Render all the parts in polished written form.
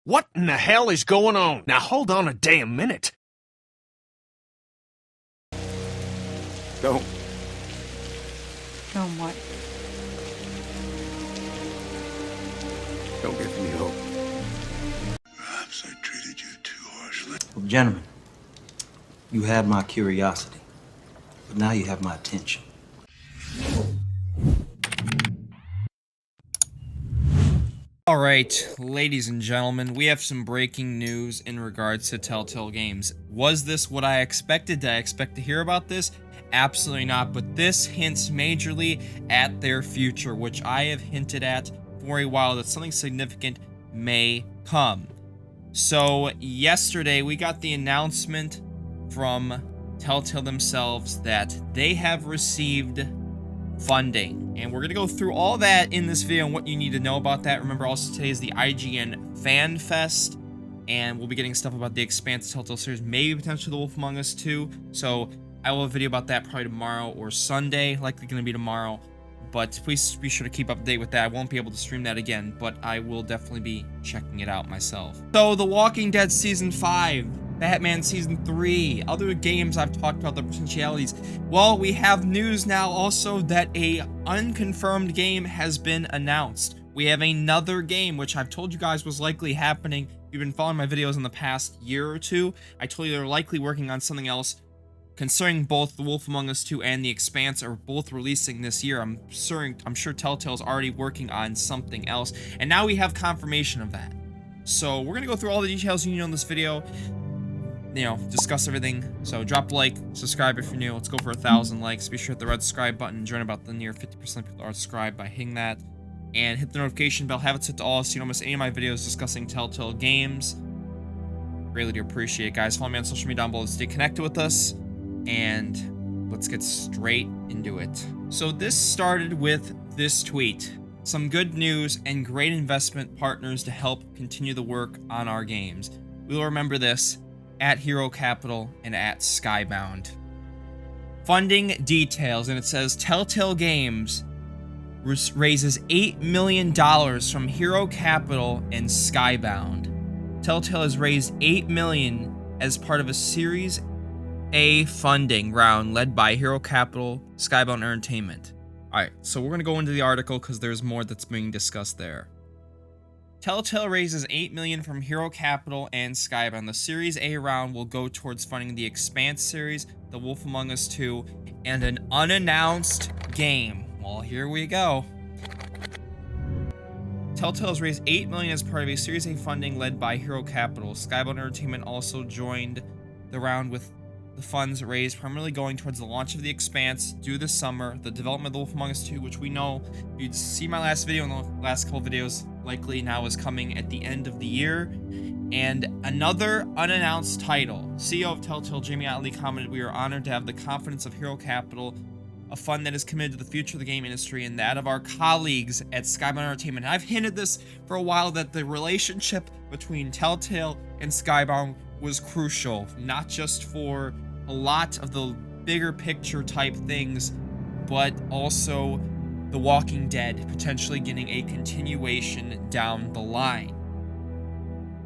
What in the hell is going on? Now hold on a damn minute. Don't. Don't what? Don't give me hope. Perhaps I treated you too harshly. Well, gentlemen, you had my curiosity, but now you have my attention. All right, ladies and gentlemen, we have some breaking news in regards to Telltale Games. Was this what I expected? Did I expect to hear about this? Absolutely not, but this hints majorly at their future, which I have hinted at for a while, that something significant may come. So yesterday we got the announcement from Telltale themselves that they have received funding, and we're gonna go through all that in this video and what you need to know about that. Remember, also today is the IGN Fan Fest, and we'll be getting stuff about the Expanse Telltale series, maybe potentially The Wolf Among Us 2. So I will have a video about that probably tomorrow or Sunday, likely gonna be tomorrow. But please be sure to keep up to date with that. I won't be able to stream that again, but I will definitely be checking it out myself. So, The Walking Dead Season 5, Batman Season 3, other games I've talked about, the potentialities. Well, we have news now also that a unconfirmed game has been announced. We have another game, which I've told you guys was likely happening. If you've been following my videos in the past year or two, I told you they're likely working on something else. Concerning both The Wolf Among Us 2 and The Expanse are both releasing this year, I'm sure Telltale's already working on something else, and now we have confirmation of that. So we're gonna go through all the details you need on this video, discuss everything. So drop a like, subscribe if you're new. Let's go for 1,000 likes. Be sure to hit the red subscribe button. Join about the near 50% of people are subscribed by hitting that, and hit the notification bell. Have it set to all so you don't miss any of my videos discussing Telltale Games. Really do appreciate it, guys. Follow me on social media down below to stay connected with us. And let's get straight into it. So this started with this tweet. Some good news and great investment partners to help continue the work on our games. We will remember this at Hiro Capital and at Skybound. Funding details, and it says Telltale Games raises $8 million from Hiro Capital and Skybound. Telltale has raised $8 million as part of a Series A funding round led by Hiro Capital, Skybound Entertainment. Alright, so we're going to go into the article because there's more that's being discussed there. Telltale raises $8 million from Hiro Capital and Skybound. The Series A round will go towards funding the Expanse series, The Wolf Among Us 2, and an unannounced game. Well, here we go. Telltale has raised $8 million as part of a Series A funding led by Hiro Capital. Skybound Entertainment also joined the round with the funds raised primarily going towards the launch of The Expanse due this summer, the development of The Wolf Among Us 2, which we know, if you'd see my last video and the last couple videos, likely now is coming at the end of the year, and another unannounced title. CEO of Telltale, Jamie Otley, commented, "We are honored to have the confidence of Hiro Capital, a fund that is committed to the future of the game industry, and that of our colleagues at Skybound Entertainment." And I've hinted this for a while, that the relationship between Telltale and Skybound was crucial, not just for a lot of the bigger picture type things, but also The Walking Dead potentially getting a continuation down the line.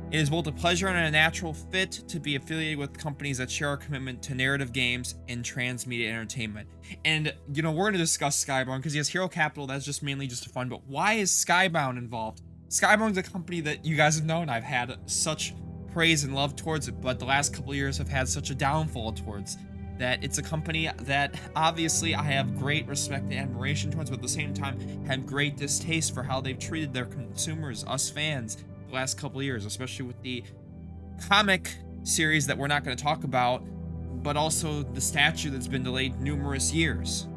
It is both a pleasure and a natural fit to be affiliated with companies that share our commitment to narrative games and transmedia entertainment. And, we're going to discuss Skybound because, yes, Hiro Capital, that's just mainly just fun, but why is Skybound involved? Skybound's a company that you guys have known I've had such praise and love towards it, but the last couple of years have had such a downfall towards that. It's a company that obviously I have great respect and admiration towards, but at the same time have great distaste for how they've treated their consumers, us fans, the last couple of years, especially with the comic series that we're not going to talk about, but also the statue that's been delayed numerous years.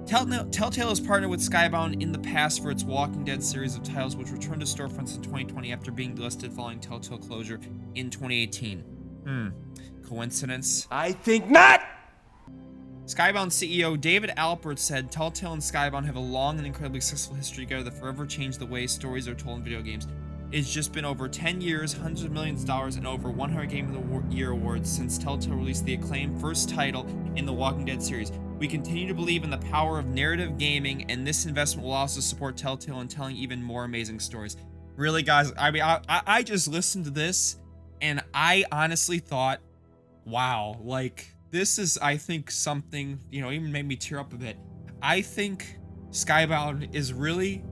Telltale has partnered with Skybound in the past for its Walking Dead series of titles, which returned to storefronts in 2020 after being delisted following Telltale closure in 2018. Coincidence? I think not! Skybound CEO David Alpert said, "Telltale and Skybound have a long and incredibly successful history together that forever changed the way stories are told in video games. It's just been over 10 years, hundreds of millions of dollars, and over 100 Game of the Year awards since Telltale released the acclaimed first title in the Walking Dead series. We continue to believe in the power of narrative gaming, and this investment will also support Telltale in telling even more amazing stories." Really, guys? I mean, I just listened to this, and I honestly thought, wow, like, this is, I think, something, you know, even made me tear up a bit. I think Skybound is really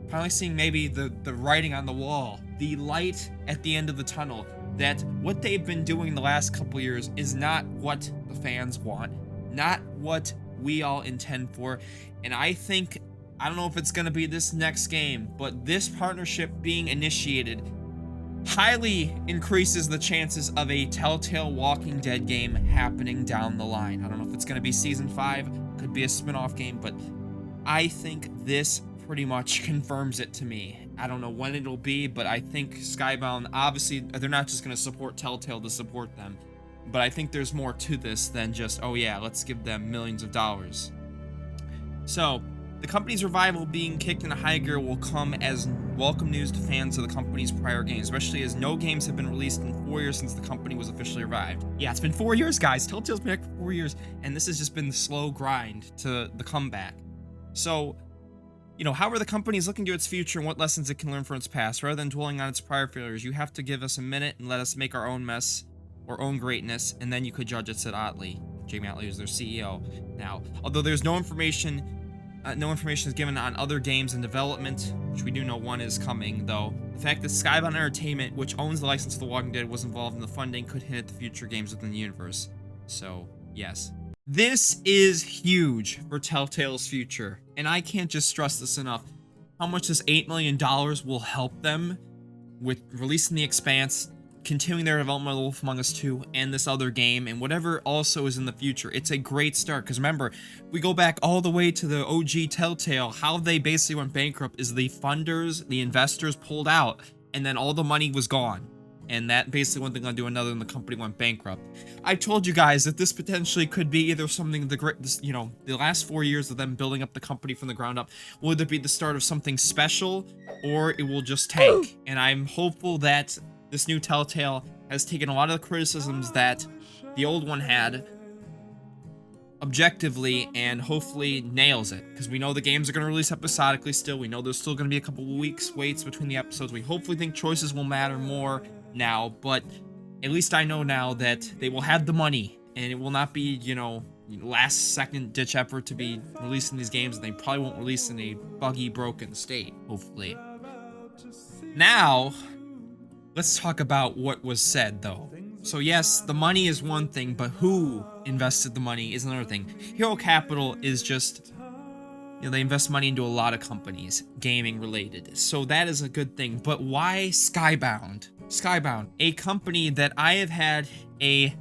finally seeing maybe the writing on the wall, the light at the end of the tunnel, that what they've been doing the last couple years is not what the fans want, not what we all intend for. And I think, I don't know if it's going to be this next game, but this partnership being initiated highly increases the chances of a Telltale Walking Dead game happening down the line. I don't know if it's going to be season 5, could be a spin-off game, but I think this pretty much confirms it to me. I don't know when it'll be, but I think Skybound, obviously, they're not just going to support Telltale to support them, but I think there's more to this than just, oh yeah, let's give them millions of dollars. So, the company's revival being kicked into high gear will come as welcome news to fans of the company's prior games, especially as no games have been released in 4 years since the company was officially revived. Yeah, it's been 4 years, guys. Telltale's been back for 4 years, and this has just been the slow grind to the comeback. So, you know, how are the companies looking to its future and what lessons it can learn from its past? Rather than dwelling on its prior failures, you have to give us a minute and let us make our own mess, or own greatness, and then you could judge it, said Otley. Jamie Otley is their CEO now. Although there's no information is given on other games in development, which we do know one is coming, though. The fact that Skybound Entertainment, which owns the license to The Walking Dead, was involved in the funding could hint at the future games within the universe. So, yes. This is huge for Telltale's future, and I can't just stress this enough. How much this $8 million will help them with releasing the Expanse, continuing their development of The Wolf Among Us 2, and this other game, and whatever also is in the future. It's a great start, because remember, we go back all the way to the OG Telltale. How they basically went bankrupt is the funders, the investors pulled out, and then all the money was gone. And that basically one thing on to another, and the company went bankrupt. I told you guys that this potentially could be either something, you know, the last 4 years of them building up the company from the ground up will either be the start of something special, or it will just tank. And I'm hopeful that this new Telltale has taken a lot of the criticisms that the old one had objectively and hopefully nails it, because we know the games are going to release episodically still. We know there's still going to be a couple of weeks waits between the episodes. We hopefully think choices will matter more now, but at least I know now that they will have the money, and it will not be, you know, last second ditch effort to be releasing these games, and they probably won't release in a buggy, broken state, hopefully. Now, let's talk about what was said, though. So yes, the money is one thing, but who invested the money is another thing. Hiro Capital is just, you know, they invest money into a lot of companies, gaming related. So that is a good thing. But why Skybound? Skybound, a company that I have had a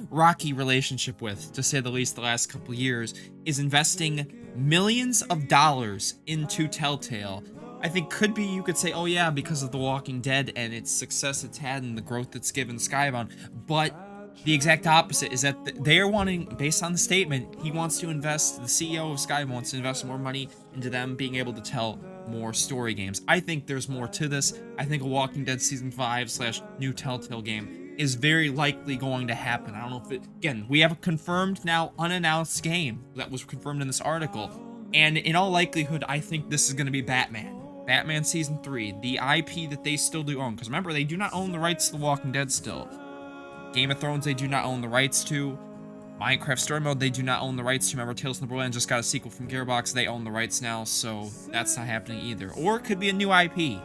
rocky relationship with, to say the least, the last couple years, is investing millions of dollars into Telltale. I think could be, you could say, oh yeah, because of The Walking Dead and its success it's had and the growth it's given Skybound, but the exact opposite is that they're wanting, based on the statement, he wants to invest, the CEO of Skybound wants to invest more money into them being able to tell more story games. I think there's more to this. I think a Walking Dead Season 5/new Telltale game is very likely going to happen. I don't know if it, again, we have a confirmed now unannounced game that was confirmed in this article, and in all likelihood, I think this is going to be Batman Season 3, the IP that they still do own. Because remember, they do not own the rights to The Walking Dead still. Game of Thrones, they do not own the rights to. Minecraft Story Mode, they do not own the rights to. Remember, Tales from the Borderlands just got a sequel from Gearbox. They own the rights now, so that's not happening either. Or it could be a new IP.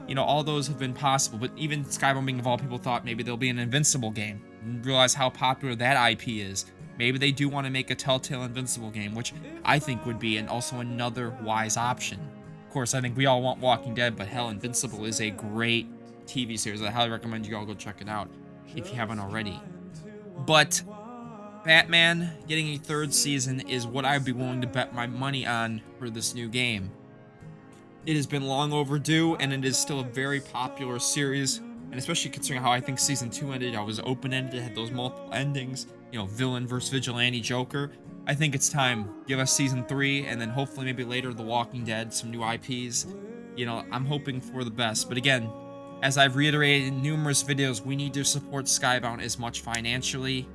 You know, all those have been possible. But even Skybound being involved, people thought maybe there'll be an Invincible game. And realize how popular that IP is. Maybe they do want to make a Telltale Invincible game, which I think would be also another wise option. Of course, I think we all want Walking Dead, but hell, Invincible is a great TV series. I highly recommend you all go check it out if you haven't already. But Batman getting a third season is what I'd be willing to bet my money on for this new game. It has been long overdue, and it is still a very popular series, and especially considering how I think Season 2 ended. I was open-ended, it had those multiple endings, you know, villain versus vigilante Joker. I think it's time. Give us Season 3, and then hopefully maybe later The Walking Dead, some new IPs. You know, I'm hoping for the best. But again, as I've reiterated in numerous videos, we need to support Skybound as much financially.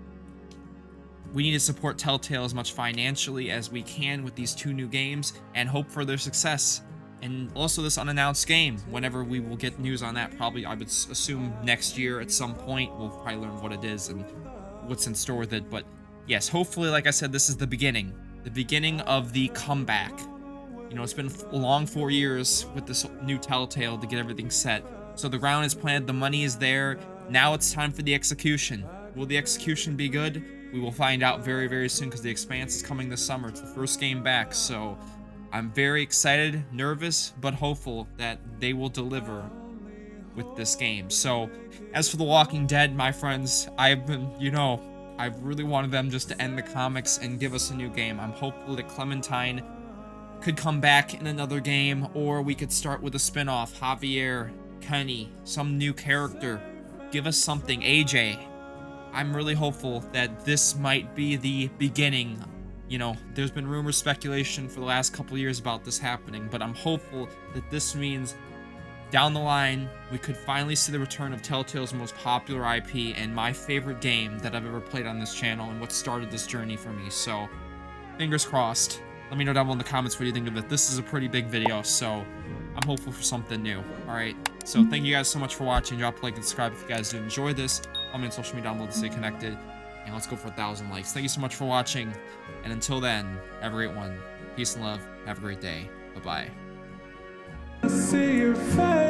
We need to support Telltale as much financially as we can with these two new games, and hope for their success. And also this unannounced game, whenever we will get news on that, probably I would assume next year at some point, we'll probably learn what it is and what's in store with it. But yes, hopefully, like I said, this is the beginning of the comeback. You know, it's been a long 4 years with this new Telltale to get everything set. So the ground is planted, the money is there. Now it's time for the execution. Will the execution be good? We will find out very, very soon because the Expanse is coming this summer. It's the first game back, so I'm very excited, nervous, but hopeful that they will deliver with this game. So, as for The Walking Dead, my friends, I've really wanted them just to end the comics and give us a new game. I'm hopeful that Clementine could come back in another game, or we could start with a spinoff. Javier, Kenny, some new character. Give us something. AJ. I'm really hopeful that this might be the beginning. You know, there's been rumor speculation for the last couple years about this happening, but I'm hopeful that this means down the line we could finally see the return of Telltale's most popular IP and my favorite game that I've ever played on this channel and what started this journey for me. So, fingers crossed. Let me know down below in the comments what you think of it. This is a pretty big video, so I'm hopeful for something new. Alright, so thank you guys so much for watching. Drop a like and subscribe if you guys did enjoy this. Follow me on social media down below to stay connected. And let's go for 1,000 likes. Thank you so much for watching. And until then, have a great one. Peace and love. Have a great day. Bye-bye. See your face.